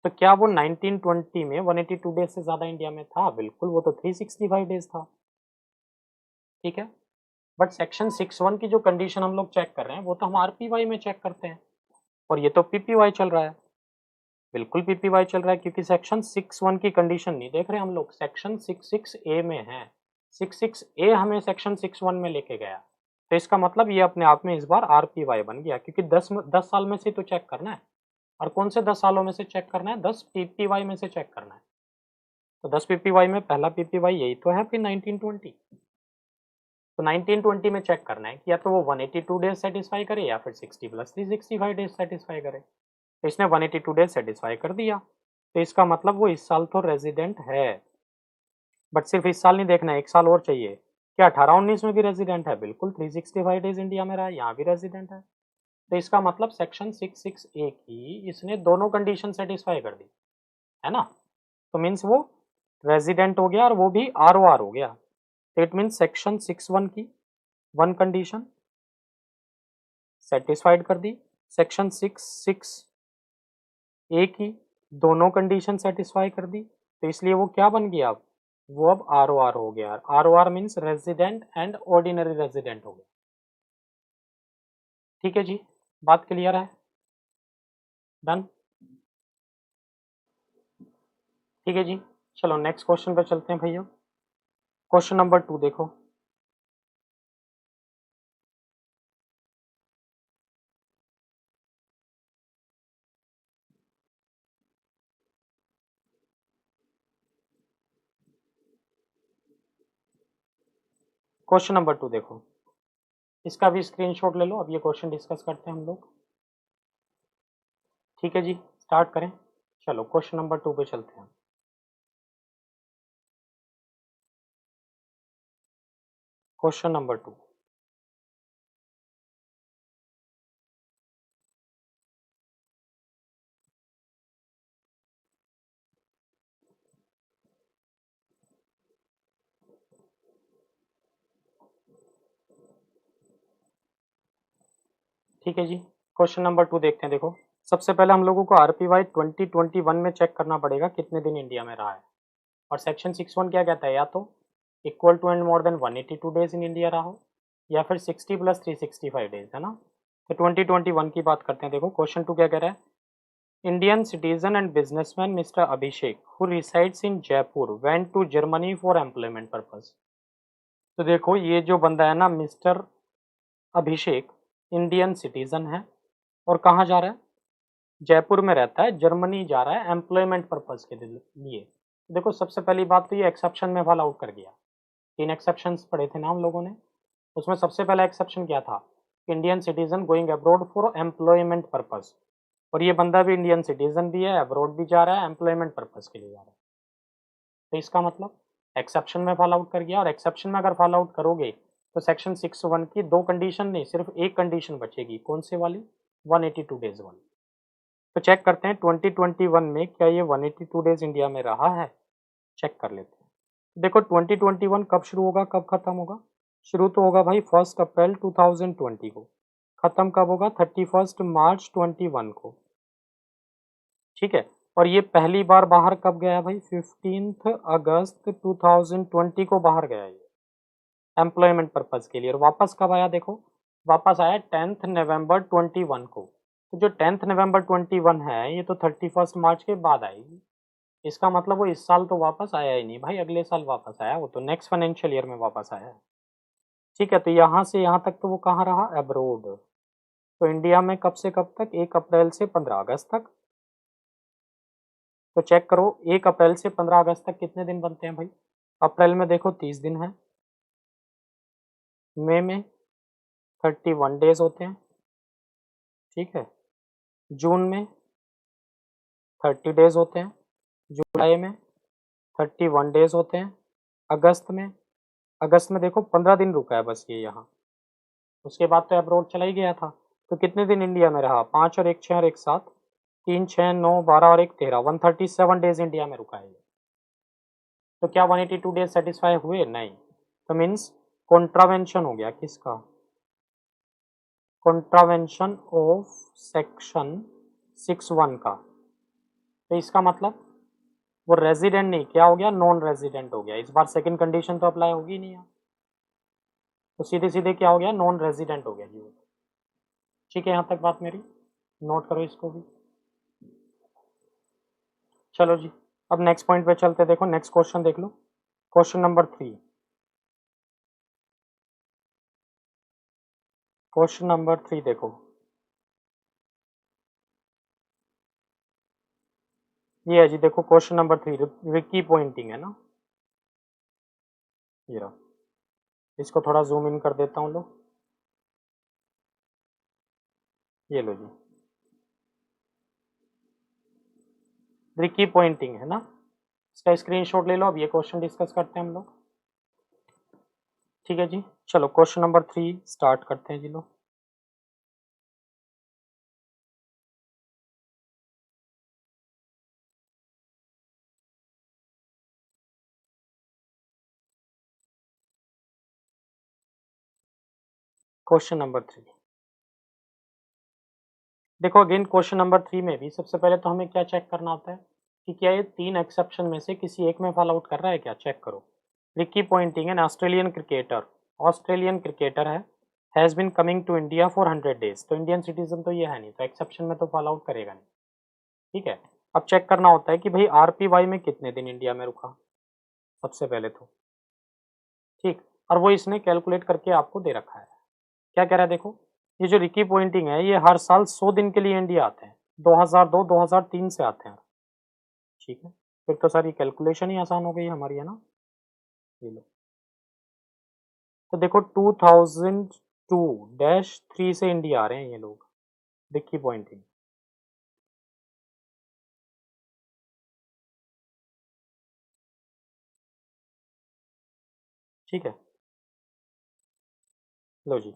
तो क्या वो 1920 में 182 डेज से ज़्यादा इंडिया में था? बिल्कुल, वो तो 365 डेज था। ठीक है, बट सेक्शन 61 की जो कंडीशन हम लोग चेक कर रहे हैं वो तो हम आरपीवाई में चेक करते हैं, और ये तो पीपीवाई चल रहा है। बिल्कुल पीपीवाई चल रहा है, क्योंकि सेक्शन 61 की कंडीशन नहीं देख रहे हम लोग, सेक्शन 66A में है। 66A हमें सेक्शन 61 में लेके गया, तो इसका मतलब ये अपने आप में इस बार आरपीवाई बन गया, क्योंकि 10 साल में से तो चेक करना है। और कौन से 10 सालों में से चेक करना है? 10 पीपीवाई में से चेक करना है। तो 10 पीपीवाई में पहला पीपीवाई यही तो है फिर 1920। तो 1920 में चेक करना है कि या तो वो 182 डेज सेटिस्फाई करे या फिर 60 प्लस 365 डेज सेटिस्फाई करे। तो इसने 182 डेज सेटिस्फाई कर दिया, तो इसका मतलब वो इस साल तो रेजिडेंट है। बट सिर्फ इस साल नहीं देखना है, एक साल और चाहिए। क्या 18-19 में भी रेजिडेंट है? बिल्कुल, 365 डेज इंडिया में रहा है, यहाँ भी रेजिडेंट है। तो इसका मतलब सेक्शन 66A की इसने दोनों कंडीशन सेटिस्फाई कर दी, है ना। तो मीन्स वो रेजिडेंट हो गया और वो भी आरओआर हो गया। तो इट मीन्स सेक्शन 61 की 1 कंडीशन सेटिस्फाइड कर दी, सेक्शन 66A की दोनों कंडीशन सेटिस्फाई कर दी, तो इसलिए वो क्या बन गया? अब वो अब आरओआर हो गया। ROR means resident and ordinary resident हो गया। ठीक है जी, बात क्लियर है? डन। ठीक है जी, चलो नेक्स्ट क्वेश्चन पे चलते हैं भैया। क्वेश्चन नंबर 2 देखो। क्वेश्चन नंबर 2 देखो, इसका भी स्क्रीनशॉट ले लो। अब ये क्वेश्चन डिस्कस करते हैं हम लोग। ठीक है जी, स्टार्ट करें। चलो क्वेश्चन नंबर 2 पे चलते हैं। क्वेश्चन नंबर 2, ठीक है जी, क्वेश्चन नंबर 2 देखते हैं। देखो, सबसे पहले हम लोगों को आरपीवाई 2021 में चेक करना पड़ेगा कितने दिन इंडिया में रहा है। और सेक्शन 61 क्या कहता है? या तो equal to and more than 182 days in India रहा हो, या फिर 60 प्लस 365 डेज, है ना। तो 2021 की बात करते हैं। देखो क्वेश्चन 2 क्या कह रहा है? Indian citizen and businessman mister Abhishek who resides in Jaipur went to Germany for employment purpose. तो देखो ये जो बंदा है ना, मिस्टर अभिषेक, इंडियन सिटीजन है और कहाँ जा रहा है? जयपुर में रहता है, जर्मनी जा रहा है एम्प्लॉयमेंट पर्पज के लिए। देखो सबसे पहली बात तो ये एक्सेप्शन में फॉल आउट कर गया। 3 एक्सेप्शंस पढ़े थे ना हम लोगों ने, उसमें सबसे पहला एक्सेप्शन क्या था? Indian citizen going abroad for employment purpose. और ये बंदा भी इंडियन सिटीजन भी है, अब्रॉड भी जा रहा है, एम्प्लॉयमेंट पर्पज के लिए जा रहा है। तो इसका मतलब एक्सेप्शन में फॉल आउट कर गया। और एक्सेप्शन में अगर फॉल आउट करोगे तो सेक्शन 61 की 2 कंडीशन नहीं, सिर्फ एक कंडीशन बचेगी। कौन सी वाली? 182 डेज वाली। तो चेक करते हैं 2021 में क्या ये 182 डेज इंडिया में रहा है। चेक कर लेते हैं। देखो 2021 कब शुरू होगा कब खत्म होगा? शुरू तो होगा भाई 1 अप्रैल 2020 को, खत्म कब होगा? 31 मार्च 21 को। ठीक है, और ये पहली बार बाहर कब गया भाई? 15 अगस्त 2020 को बाहर गया ये एम्प्लॉयमेंट पर्पज के लिए। और वापस कब आया? देखो वापस आया 10 नवंबर 21 को। तो जो 10 नवंबर 21 है ये तो 31 मार्च के बाद आएगी। इसका मतलब वो इस साल तो वापस आया ही नहीं भाई, अगले साल वापस आया, वो तो नेक्स्ट फाइनेंशियल ईयर में वापस आया है। ठीक है, तो यहाँ से यहाँ तक तो वो कहाँ रहा, अब्रोड। तो इंडिया में कब से कब तक, 1 अप्रैल से 15 अगस्त तक। तो चेक करो 1 अप्रैल से 15 अगस्त तक कितने दिन बनते हैं भाई। अप्रैल में देखो 30 दिन है, मई में 31 डेज होते हैं, ठीक है, जून में 30 डेज होते हैं, जुलाई में 31 डेज होते हैं, अगस्त में देखो 15 दिन रुका है बस ये यहाँ। उसके बाद तो अब्रोड चला ही गया था। तो कितने दिन इंडिया में रहा, 5 और 1 6 और 1 7, 3 6 9 12 और 1 13, 137 डेज इंडिया में रुका है ये। तो क्या 182 डेज सेटिस्फाई हुए, नहीं। तो मीन्स कॉन्ट्रावेंशन हो गया किसका, कॉन्ट्रावेंशन ऑफ सेक्शन 61 का। तो इसका मतलब वो रेजिडेंट नहीं, क्या हो गया, नॉन रेजिडेंट हो गया। इस बार सेकंड कंडीशन तो अप्लाई होगी नहीं यहाँ, तो सीधे सीधे क्या हो गया, नॉन रेजिडेंट हो गया जी। ठीक है, यहाँ तक बात मेरी, नोट करो इसको भी। चलो जी, अब नेक्स्ट पॉइंट पे चलते, देखो नेक्स्ट क्वेश्चन देख लो, क्वेश्चन नंबर 3। क्वेश्चन नंबर 3 देखो, ये है जी, देखो क्वेश्चन नंबर 3, रिकी पॉइंटिंग है ना, ये रहा। इसको थोड़ा जूम इन कर देता हूँ लो, ये लो जी, रिकी पॉइंटिंग है ना, इसका स्क्रीनशॉट ले लो। अब ये क्वेश्चन डिस्कस करते हैं हम लोग, ठीक है जी। चलो क्वेश्चन नंबर 3 स्टार्ट करते हैं जी लोग। क्वेश्चन नंबर 3 देखो, अगेन क्वेश्चन नंबर 3 में भी सबसे पहले तो हमें क्या चेक करना होता है कि क्या ये 3 एक्सेप्शन में से किसी एक में फॉल आउट कर रहा है क्या, चेक करो। Ricky Ponting an Australian cricketer, Australian cricketer है, has been coming to India for 100 days. तो इंडियन सिटीजन तो ये है नहीं, तो एक्सेप्शन में तो फॉल आउट करेगा नहीं, ठीक है। अब चेक करना होता है कि भाई आरपीवाई में कितने दिन इंडिया में रुका, सबसे पहले तो, ठीक। और वो इसने कैलकुलेट करके आपको दे रखा है। क्या कह रहा है देखो, ये जो रिकी पॉइंटिंग है ये हर साल 100 दिन के लिए इंडिया आते हैं, 2002 2003 से आते हैं, ठीक है। फिर तो सारी कैलकुलेशन ही आसान हो गई हमारी, है ना। ये लो, तो देखो 2002-3 से इंडिया आ रहे हैं ये लोग, रिकी पॉइंटिंग, ठीक है। लो जी,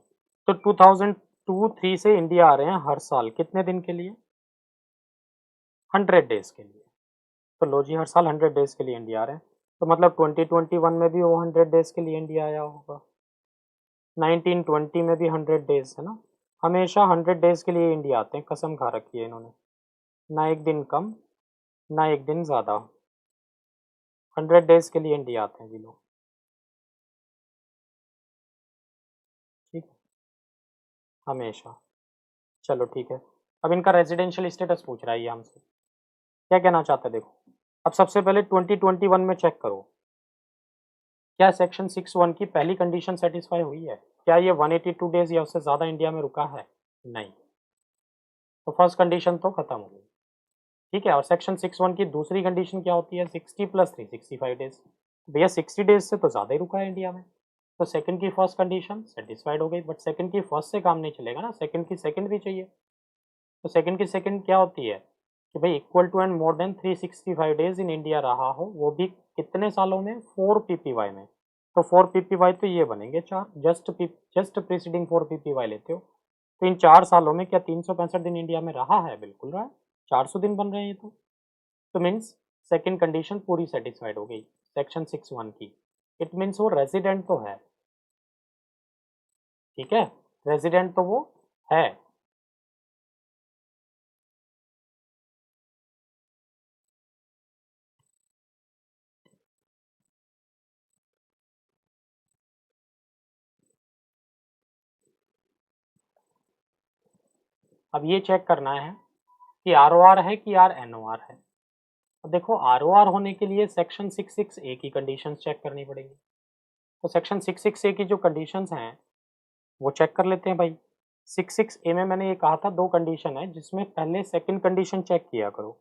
तो 2002-3 से इंडिया आ रहे हैं हर साल, कितने दिन के लिए, 100 डेज के लिए। तो लो जी, हर साल 100 डेज के लिए इंडिया आ रहे हैं, तो मतलब 2021 में भी वो 100 डेज के लिए इंडिया आया होगा, 1920 में भी 100 डेज है ना। हमेशा 100 डेज के लिए इंडिया आते हैं, कसम खा रखी है इन्होंने, ना एक दिन कम ना एक दिन ज़्यादा, 100 डेज के लिए इंडिया आते हैं जी लोग, ठीक है, हमेशा। चलो ठीक है, अब इनका रेजिडेंशियल स्टेटस पूछ रहा है ये हमसे, क्या कहना चाहते हैं देखो। अब सबसे पहले 2021 में चेक करो, क्या सेक्शन 61 की पहली कंडीशन सेटिस्फाई हुई है, क्या ये 182 डेज या उससे ज़्यादा इंडिया में रुका है, नहीं। तो फर्स्ट कंडीशन तो खत्म हो गई, ठीक है। और सेक्शन 61 की दूसरी कंडीशन क्या होती है, 60 + 3 65 डेज। भैया 60 डेज से तो ज़्यादा ही रुका है इंडिया में, तो सेकंड की फर्स्ट कंडीशन सेटिस्फाइड हो गई। बट सेकंड की फर्स्ट से काम नहीं चलेगा ना, सेकंड की सेकंड भी चाहिए। तो सेकंड की सेकंड क्या होती है कि भाई equal to and more than 365 days in India रहा हो, वो भी कितने सालों में, 4 पीपीवाई में। तो 4 पीपीवाई तो ये बनेंगे 4, जस्ट प्रीसीडिंग 4 पीपीवाई लेते हो, तो इन 4 सालों में क्या 365 दिन इंडिया में रहा है, बिल्कुल रहा है, 400 दिन बन रहे हैं ये तो मीन्स सेकंड कंडीशन पूरी सेटिस्फाइड हो गई सेक्शन 61 की। इट मीन्स वो रेजिडेंट तो है, ठीक है, रेजिडेंट तो वो है। अब ये चेक करना है कि आर है कि आर है। अब देखो आर होने के लिए सेक्शन 66 ए की कंडीशन चेक करनी पड़ेगी, तो सेक्शन 66A की जो कंडीशंस हैं वो चेक कर लेते हैं भाई। 66A में मैंने ये कहा था 2 कंडीशन है जिसमें पहले सेकंड कंडीशन चेक किया करो।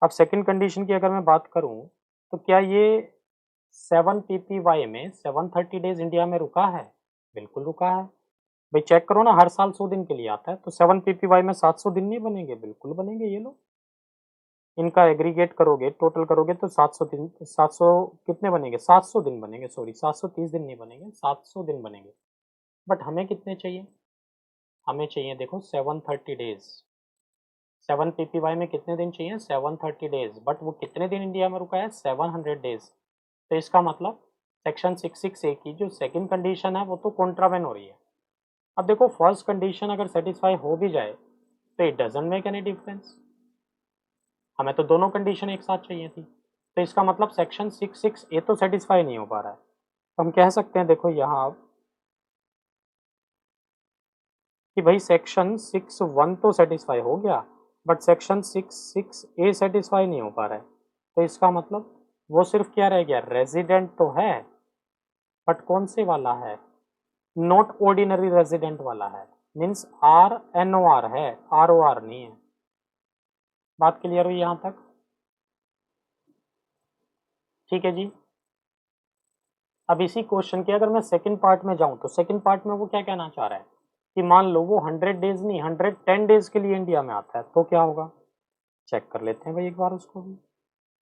अब सेकंड कंडीशन की अगर मैं बात करूँ तो क्या ये 7 पीपीवाई में 730 डेज़ इंडिया में रुका है? बिल्कुल रुका है। भाई चेक करो ना, हर साल 100 दिन के लिए आता है, तो 7 पीपीवाई में 700 दिन नहीं बनेंगे? बिल्कुल बनेंगे ये लो। इनका एग्रीगेट करोगे, टोटल करोगे तो 700 दिन, 700 कितने बनेंगे? 700 दिन बनेंगे, सॉरी 730 दिन नहीं बनेंगे, 700 दिन बनेंगे। बट हमें कितने चाहिए? हमें चाहिए देखो 730 डेज़। 7 पीपीवाई में कितने दिन चाहिए? 730 डेज़। बट वो कितने दिन इंडिया में रुका है? 700 डेज़। तो इसका मतलब सेक्शन 66A की जो सेकंड कंडीशन है वो तो कॉन्ट्रावेन हो रही है। अब देखो फर्स्ट कंडीशन अगर सेटिस्फाई हो भी जाए तो it doesn't make any difference. हमें तो दोनों कंडीशन एक साथ चाहिए थी, तो इसका मतलब सेक्शन 66A तो सेटिस्फाई नहीं हो पा रहा है। तो हम कह सकते हैं देखो यहाँ कि भाई सेक्शन 61 तो सेटिस्फाई हो गया बट सेक्शन 66A सेटिस्फाई नहीं हो पा रहा है। तो इसका मतलब वो सिर्फ क्या रह गया? रेजिडेंट तो है बट कौन से वाला है? नॉट ऑर्डिनरी रेजिडेंट वाला है। मीन्स RNOR है, ROR नहीं है। बात क्लियर हुई यहाँ तक? ठीक है जी। अब इसी क्वेश्चन के अगर मैं सेकंड पार्ट में जाऊं तो सेकंड पार्ट में वो क्या कहना चाह रहा है कि मान लो वो 100 डेज नहीं 110 डेज के लिए इंडिया में आता है तो क्या होगा? चेक कर लेते हैं भाई एक बार उसको भी।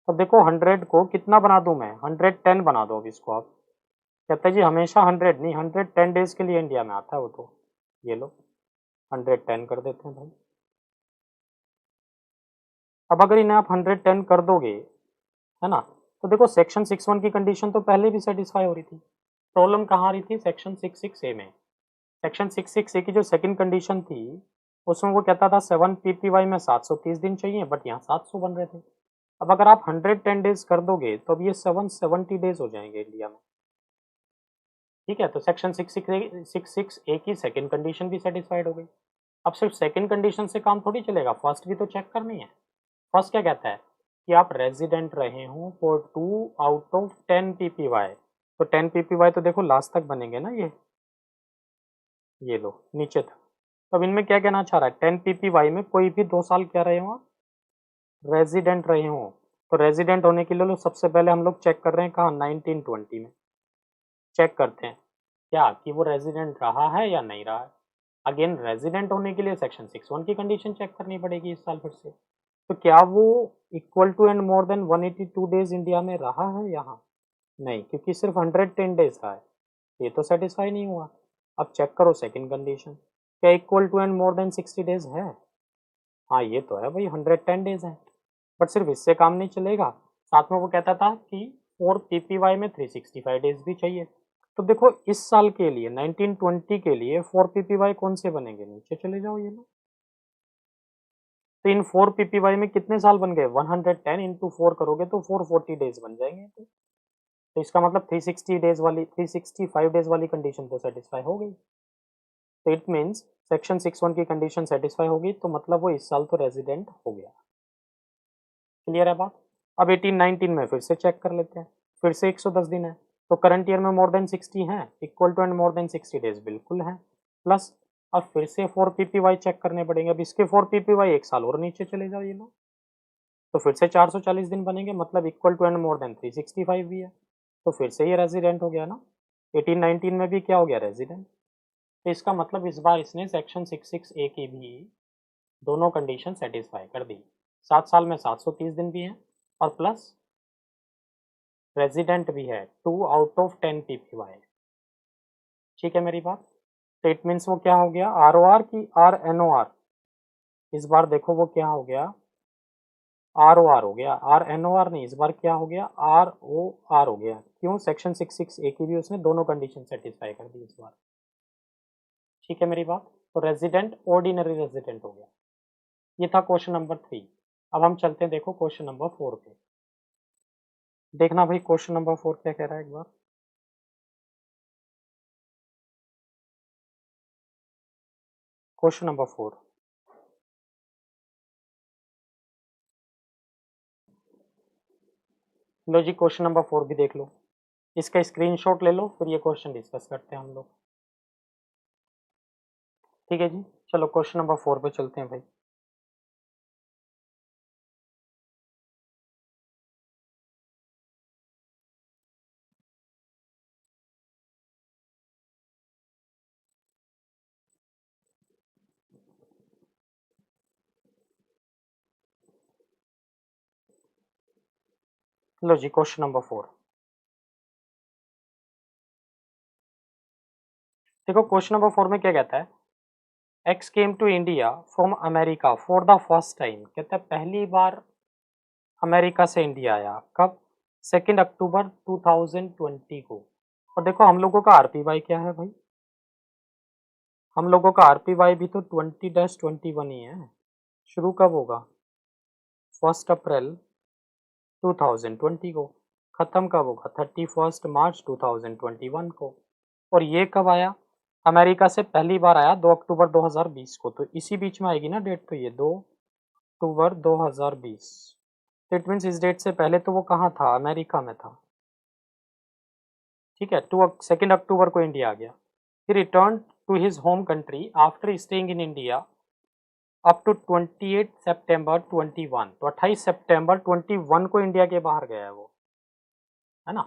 अब देखो 100 को कितना बना दूं मैं? 110 बना दो अब इसको आप। कहते हैं जी हमेशा 100 नहीं 110 डेज के लिए इंडिया में आता है वो तो। ये लो 110 कर देते हैं भाई। अब अगर इन्हें आप 110 कर दोगे, है ना, तो देखो सेक्शन 61 की कंडीशन तो पहले भी सेटिस्फाई हो रही थी। प्रॉब्लम कहाँ आ रही थी? सेक्शन 66A में। सेक्शन 66A की जो सेकंड कंडीशन थी उसमें वो कहता था 7 पीपीवाई में 730 दिन चाहिए बट यहाँ 700 बन रहे थे। अब अगर आप 110 डेज कर दोगे तो अब ये 770 डेज हो जाएंगे इंडिया में। ठीक है, तो सेक्शन 66A की सेकंड कंडीशन भी सेटिस्फाइड हो गई। अब सिर्फ सेकंड कंडीशन से काम थोड़ी चलेगा, फर्स्ट भी तो चेक करनी है। फर्स्ट क्या कहता है कि आप रेजिडेंट रहे हो फॉर 2 आउट ऑफ 10 पीपीवाई। तो 10 पीपीवाई तो देखो लास्ट तक बनेंगे ना ये लो नीचे था। तो अब इनमें क्या कहना चाह रहा है? 10 पीपीवाई में कोई भी 2 साल क्या रहे हो आप? रेजिडेंट रहे हो। तो रेजिडेंट होने के लिए लो सबसे पहले हम लोग चेक कर रहे हैं कहाँ? 1920 में चेक करते हैं क्या कि वो रेजिडेंट रहा है या नहीं रहा है। अगेन रेजिडेंट होने के लिए सेक्शन 61 की कंडीशन चेक करनी पड़ेगी इस साल फिर से। तो क्या वो equal to and more than 182 days India में रहा है यहाँ? नहीं, क्योंकि सिर्फ 110 डेज रहा है। ये तो सेटिस्फाई नहीं हुआ। अब चेक करो सेकंड कंडीशन, क्या equal to and more than 60 days है? हाँ ये तो है भाई, 110 डेज है। बट सिर्फ इससे काम नहीं चलेगा, साथ में वो कहता था कि 4 पीपीवाई में 365 डेज भी चाहिए। तो देखो इस साल के लिए 1920 के लिए 4 पीपीवाई कौन से बनेंगे? नीचे चले जाओ ये लो। तो इन 4 पीपीवाई में कितने साल बन गए? 110 इंटू 4 करोगे तो 440 डेज बन जाएंगे। तो इसका मतलब 360 डेज वाली 365 डेज वाली कंडीशन तो सेटिस्फाई हो गई। तो इट मीन्स सेक्शन 61 की कंडीशन सेटिस्फाई होगी तो मतलब वो इस साल तो रेजिडेंट हो गया। क्लियर है बात? अब 18-19 में फिर से चेक कर लेते हैं। फिर से 110 दिन है तो करंट ईयर में मोर देन 60 है, equal to and more than 60 days बिल्कुल है। प्लस अब फिर से 4 पीपीवाई चेक करने पड़ेंगे। अब इसके 4 पीपीवाई एक साल और नीचे चले जाओ ये लोग, तो फिर से 440 दिन बनेंगे, मतलब equal to and more than 365 भी है। तो फिर से ये रेजिडेंट हो गया ना। 18-19 में भी क्या हो गया? रेजिडेंट। तो इसका मतलब इस बार इसने सेक्शन 66A की भी दोनों कंडीशन सेटिस्फाई कर दी। 7 साल में 730 दिन भी हैं और प्लस रेजिडेंट भी है 2 आउट ऑफ 10 पीपीवाई। ठीक है मेरी बात? तो इट मीन्स वो क्या हो गया? ROR की RNOR। इस बार देखो वो क्या हो गया? ROR हो गया, RNOR नहीं, इस बार क्या हो गया? ROR हो गया। क्यों? सेक्शन 66A की भी उसने दोनों कंडीशन सेटिस्फाई कर दी इस बार। ठीक है मेरी बात? तो रेजिडेंट ऑर्डिनरी रेजिडेंट हो गया। ये था क्वेश्चन नंबर 3। अब हम चलते हैं देखो क्वेश्चन नंबर 4 पे। देखना भाई क्वेश्चन नंबर 4 क्या कह रहा है एक बार। क्वेश्चन नंबर 4, लो जी क्वेश्चन नंबर 4 भी देख लो। इसका स्क्रीनशॉट ले लो, फिर ये क्वेश्चन डिस्कस करते हैं हम लोग। ठीक है जी, चलो क्वेश्चन नंबर 4 पे चलते हैं भाई। लो जी, क्वेश्चन नंबर 4। देखो क्वेश्चन नंबर 4 में क्या कहता है, X came to India from America for the first time. कहता है पहली बार अमेरिका से इंडिया आया, कब? 2 अक्टूबर 2020 को। और देखो हम लोगों का आरपीवाई क्या है भाई, हम लोगों का आरपीवाई भी तो 20-21 ही है। शुरू कब होगा? 1 अप्रैल 2020 को। ख़त्म कब होगा? 31 मार्च 2021 को। और ये कब आया? अमेरिका से पहली बार आया 2 अक्टूबर 2020 को, तो इसी बीच में आएगी ना डेट, तो ये 2 अक्टूबर 2020। तो इट मीन्स इस डेट से पहले तो वो कहाँ था? अमेरिका में था। ठीक है, 2 अक्टूबर को इंडिया आ गया। He return to his home country after staying in India up to 28 सितंबर 21। तो 28 सितंबर 21 को इंडिया के बाहर गया है वो, है ना।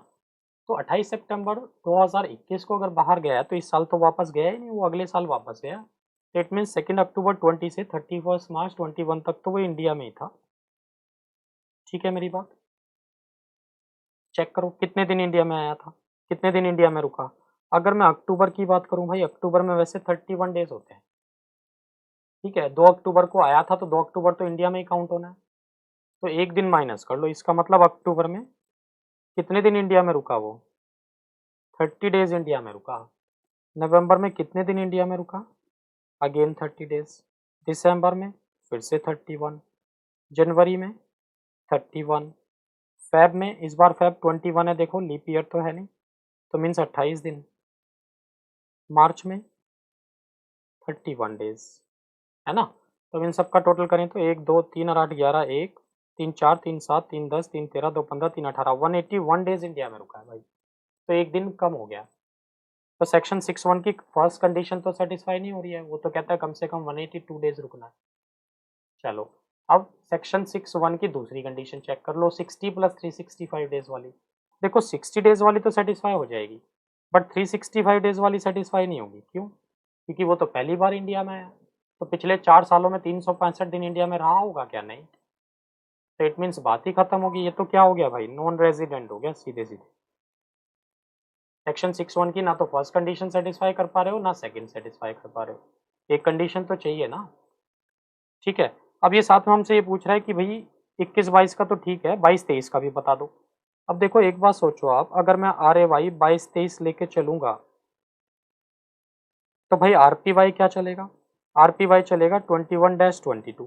तो 28 सितंबर 2021 को अगर बाहर गया है तो इस साल तो वापस गया ही नहीं, वो अगले साल वापस गया। इट मीन्स 2 अक्टूबर 20 से 31 मार्च 21 तक तो वो इंडिया में ही था। ठीक है मेरी बात? चेक करो कितने दिन इंडिया में आया था, कितने दिन इंडिया में रुका। अगर मैं अक्टूबर की बात करूं भाई, अक्टूबर में वैसे 31 डेज होते हैं। ठीक है, 2 अक्टूबर को आया था तो 2 अक्टूबर तो इंडिया में ही काउंट होना है। तो एक दिन माइनस कर लो, इसका मतलब अक्टूबर में कितने दिन इंडिया में रुका वो? 30 डेज इंडिया में रुका। नवंबर में कितने दिन इंडिया में रुका? Again 30 days. दिसंबर में फिर से 31। जनवरी में 31। फेब में, इस बार फेब 21 है, देखो लीप ईयर तो है नहीं, तो मीन्स 28 दिन। मार्च में 31 डेज, है ना। तो इन सबका टोटल करें तो 1 2 3 और 8 11, 1 3 4 3 7 3 10 3 13 2 15 3 18, 181 डेज इंडिया में रुका है भाई। तो एक दिन कम हो गया। तो सेक्शन 6(1) की फर्स्ट कंडीशन तो सेटिस्फाई नहीं हो रही है, वो तो कहता है कम से कम 182 डेज रुकना है। चलो अब सेक्शन 6(1) की दूसरी कंडीशन चेक कर लो, 60 + 365 डेज वाली। देखो 60 डेज वाली तो सेटिस्फाई हो जाएगी, बट 365 डेज वाली सेटिस्फाई नहीं होगी। क्यों? क्योंकि वो तो पहली बार इंडिया में आया, तो पिछले 4 सालों में 365 दिन इंडिया में रहा होगा क्या? नहीं। तो इट मीन्स बात ही खत्म होगी, ये तो क्या हो गया भाई, नॉन रेजिडेंट हो गया सीधे सीधे। सेक्शन 6(1) की ना तो फर्स्ट कंडीशन सेटिस्फाई कर पा रहे हो, ना सेकंड सेटिस्फाई कर पा रहे हो। एक कंडीशन तो चाहिए ना। ठीक है, अब ये साथ में हमसे ये पूछ रहा है कि भाई 21-22 का तो ठीक है, 22-23 का भी बता दो। अब देखो एक बात सोचो आप, अगर मैं RAY 22-23 लेके चलूंगा तो भाई RPY क्या चलेगा? RPY चलेगा 21-22।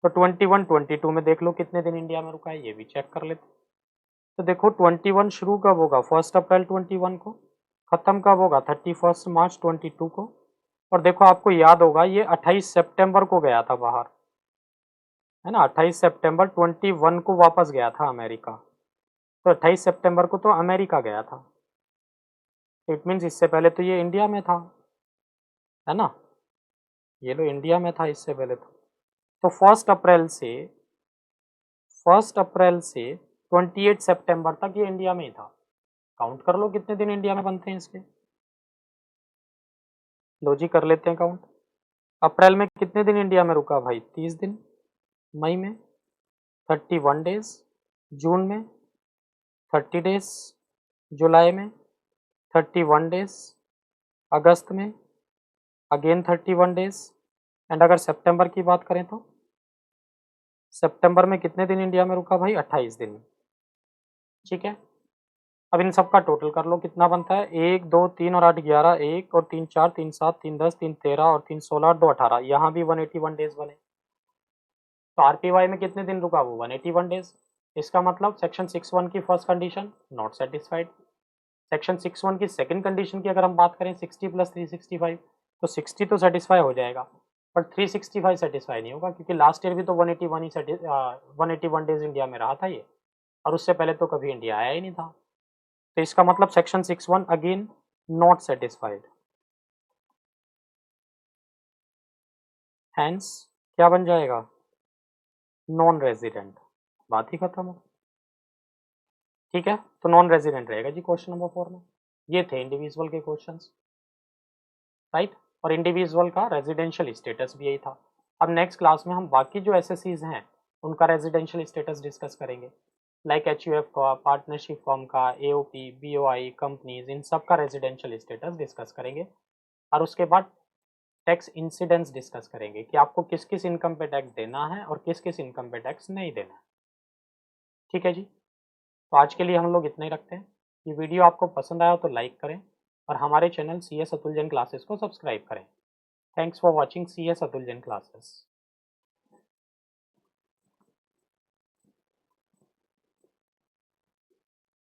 तो 21-22 में देख लो कितने दिन इंडिया में रुका है, ये भी चेक कर लेते। तो देखो 21 शुरू कब होगा? 1 अप्रैल 21 को। खत्म कब होगा? 31 मार्च 22 को। और देखो आपको याद होगा ये 28 सितंबर को गया था बाहर, है ना। 28 सितंबर 21 को वापस गया था अमेरिका। तो 28 सितंबर को तो अमेरिका गया था। इट मीन्स इससे पहले तो ये इंडिया में था, है ना। ये लो इंडिया में था इससे पहले तो 1 अप्रैल से 28 सितंबर तक ये इंडिया में ही था। काउंट कर लो कितने दिन इंडिया में बनते हैं इसके। लो जी कर लेते हैं काउंट। अप्रैल में कितने दिन इंडिया में रुका भाई? 30 दिन। मई में 31 डेज। जून में 30 डेज। जुलाई में 31 डेज। अगस्त में अगेन 31 डेज। एंड अगर सितंबर की बात करें तो सितंबर में कितने दिन इंडिया में रुका भाई? 28 दिन। ठीक है, अब इन सब का टोटल कर लो कितना बनता है। 1 2 3 और 8 11, 1 और 3 4 3 7 3 10 3 13 और 3 16 और 2 18, यहाँ भी 181 डेज बने। तो RPY में कितने दिन रुका वो? 181 डेज। इसका मतलब सेक्शन 6(1) की first condition not satisfied. Section 6(1) की सेकंड कंडीशन की अगर हम बात करें 60 + 365, तो 60 तो सेटिस्फाई हो जाएगा, बट 365 सेटिस्फाई नहीं होगा, क्योंकि लास्ट ईयर भी तो 181 डेज इंडिया में रहा था ये, और उससे पहले तो कभी इंडिया आया ही नहीं था। तो इसका मतलब section 6(1) again not satisfied, hence क्या बन जाएगा, नॉन रेजिडेंट, बात ही खत्म है। ठीक है, तो नॉन रेजिडेंट रहेगा जी क्वेश्चन नंबर 4 में। ये थे इंडिविजुअल के क्वेश्चंस, राइट। और इंडिविजुअल का रेजिडेंशियल स्टेटस भी यही था। अब नेक्स्ट क्लास में हम बाकी जो एसएससीज हैं उनका रेजिडेंशियल स्टेटस डिस्कस करेंगे, लाइक एचयूएफ का, पार्टनरशिप फर्म का, एओपी, बीओआई, कंपनीज, इन सब का रेजिडेंशियल स्टेटस डिस्कस करेंगे। और उसके बाद टैक्स इंसिडेंस डिस्कस करेंगे कि आपको किस किस इनकम पे टैक्स देना है और किस किस इनकम पे टैक्स नहीं देना है। ठीक है जी, तो आज के लिए हम लोग इतना ही रखते हैं। ये वीडियो आपको पसंद आया तो लाइक करें और हमारे channel C S Atul Jain classes को सब्सक्राइब करें। Thanks for watching C S Atul Jain classes.